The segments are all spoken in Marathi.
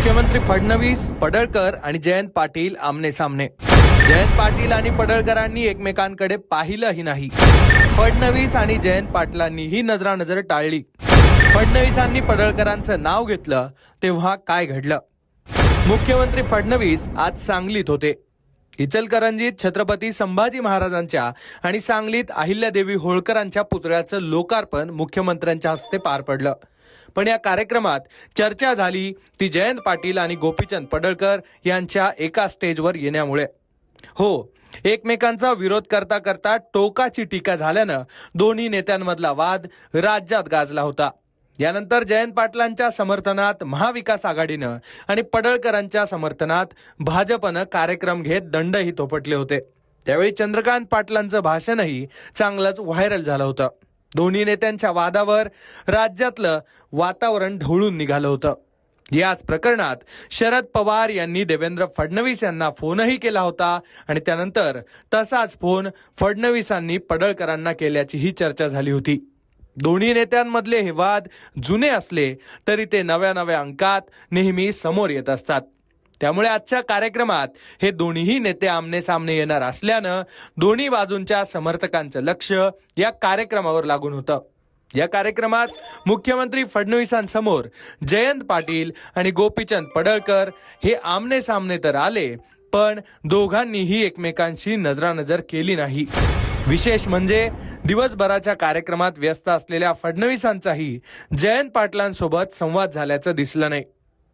मुख्यमंत्री फडणवीस, पडळकर आणि जयंत पाटील आमने सामने. जयंत पाटील आणि पडळकरांनी एकमेकांकडे पाहिलंही नाही. फडणवीस आणि जयंत पाटलांनीही नजरानजर टाळली. फडणवीसांनी पडळकरांचं नाव घेतलं तेव्हा काय घडलं? मुख्यमंत्री फडणवीस आज सांगलीत होते. इचलकरंजीत छत्रपती संभाजी महाराजांच्या आणि सांगलीत अहिल्यादेवी होळकरांच्या पुतळ्याचं लोकार्पण मुख्यमंत्र्यांच्या हस्ते पार पडलं. पण या कार्यक्रमात चर्चा झाली ती जयंत पाटील आणि गोपीचंद पडळकर यांच्या एका स्टेजवर येण्यामुळे. हो, एकमेकांचा विरोध करता करता टोकाची टीका झाल्यानं दोन्ही नेत्यांमधला वाद राज्यात गाजला होता. यानंतर जयंत पाटलांच्या समर्थनात महाविकास आघाडीनं आणि पडळकरांच्या समर्थनात भाजपनं कार्यक्रम घेत दंडही थोपटले होते. त्यावेळी चंद्रकांत पाटलांचं भाषणही चांगलंच व्हायरल झालं होतं. दोन्ही नेत्यांच्या वादावर राज्यातलं वातावरण ढवळून निघालं होतं. याच प्रकरणात शरद पवार यांनी देवेंद्र फडणवीस यांना फोनही केला होता आणि त्यानंतर तसाच फोन फडणवीसांनी पडळकरांना केल्याचीही चर्चा झाली होती. दोन्ही नेत्यांमधले हे वाद जुने असले तरी ते नव्या नव्या अंकात नेहमी समोर येत असतात. त्यामुळे आजच्या कार्यक्रमात हे दोन्हीही नेते आमने सामने येणार असल्यानं दोन्ही बाजूंच्या समर्थकांचं लक्ष या कार्यक्रमावर लागून होतं. या कार्यक्रमात मुख्यमंत्री फडणवीसांसमोर जयंत पाटील आणि गोपीचंद पडळकर हे आमने सामने तर आले, पण दोघांनीही एकमेकांशी नजरानजर केली नाही. विशेष म्हणजे दिवसभराच्या कार्यक्रमात व्यस्त असलेल्या फडणवीसांचाही जयंत पाटलांसोबत संवाद झाल्याचं दिसलं नाही.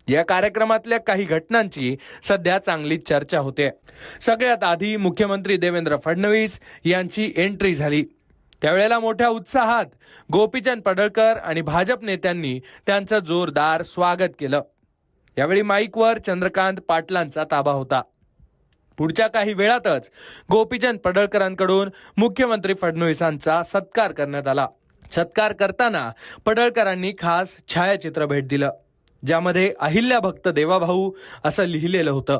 या कार्यक्रमातल्या काही घटनांची सध्या चांगलीच चर्चा होते. सगळ्यात आधी मुख्यमंत्री देवेंद्र फडणवीस यांची एंट्री झाली. त्यावेळेला मोठ्या उत्साहात गोपीचंद पडळकर आणि भाजप नेत्यांनी त्यांचं जोरदार स्वागत केलं. यावेळी माईकवर चंद्रकांत पाटलांचा ताबा होता. पुढच्या काही वेळातच गोपीचंद पडळकरांकडून मुख्यमंत्री फडणवीसांचा सत्कार करण्यात आला. सत्कार करताना पडळकरांनी खास छायाचित्र भेट दिलं, ज्यामध्ये अहिल्या भक्त देवाभाऊ असं लिहिलेलं होतं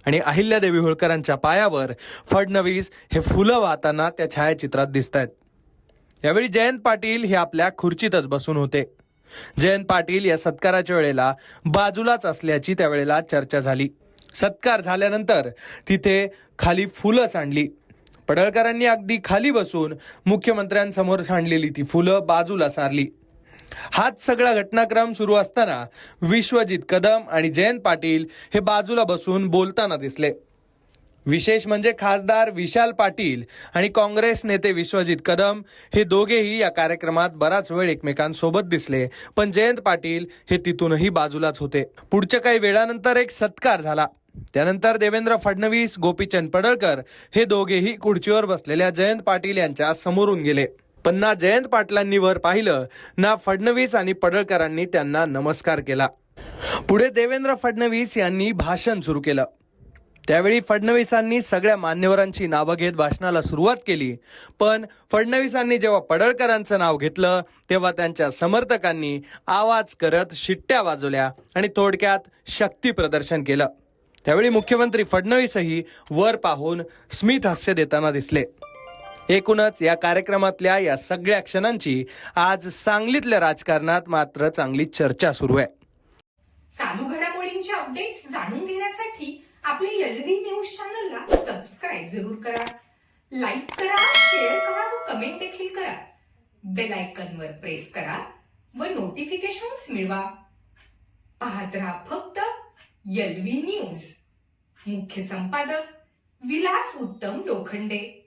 आणि अहिल्यादेवी होळकरांच्या पायावर फडणवीस हे फुलं वाहताना त्या छायाचित्रात दिसत आहेत. यावेळी जयंत पाटील हे आपल्या खुर्चीतच बसून होते. जयंत पाटील या सत्काराच्या वेळेला बाजूलाच असल्याची त्यावेळेला चर्चा झाली. सत्कार झाल्यानंतर तिथे खाली फुलं सांडली. पडळकरांनी अगदी खाली बसून मुख्यमंत्र्यांसमोर सांडलेली ती फुलं बाजूला सारली. हाच सगळा घटनाक्रम सुरू असताना विश्वजित कदम आणि जयंत पाटील हे बाजूला बसून बोलताना दिसले. विशेष म्हणजे खासदार विशाल पाटील आणि काँग्रेस नेते विश्वजित कदम हे दोघेही या कार्यक्रमात बराच वेळ एकमेकांसोबत दिसले, पण जयंत पाटील हे तिथूनही बाजूलाच होते. पुढच्या काही वेळानंतर एक सत्कार झाला. त्यानंतर देवेंद्र फडणवीस, गोपीचंद पडळकर हे दोघेही खुर्चीवर बसलेल्या जयंत पाटील यांच्या समोरून गेले. पण ना जयंत पाटलांनी वर पाहिलं ना फडणवीस आणि पडळकरांनी त्यांना नमस्कार केला. पुढे देवेंद्र फडणवीस यांनी भाषण सुरू केलं. त्यावेळी फडणवीसांनी सगळ्या मान्यवरांची नावं घेत भाषणाला सुरुवात केली. पण फडणवीसांनी जेव्हा पडळकरांचं नाव घेतलं तेव्हा त्यांच्या समर्थकांनी आवाज करत शिट्ट्या वाजवल्या आणि थोडक्यात शक्ती प्रदर्शन केलं. त्यावेळी मुख्यमंत्री फडणवीसही वर पाहून स्मित हास्य देताना दिसले. एकूणच या कार्यक्रमातल्या या सगळ्या क्षणांची आज सांगलीतल्या राजकारणात मात्र चांगली चर्चा सुरू आहे. चालू घडामोडींचे अपडेट्स जाणून घेण्यासाठी आपल्या एलव्ही न्यूज चॅनलला सबस्क्राईब जरूर करा, लाईक करा, शेअर करा व कमेंट देखील करा. बेल आयकॉनवर प्रेस करा व नोटिफिकेशन्स मिळवा. पाहत रहा फक्त एलव्ही न्यूज. मुख्य संपादक विलास उत्तम लोखंडे.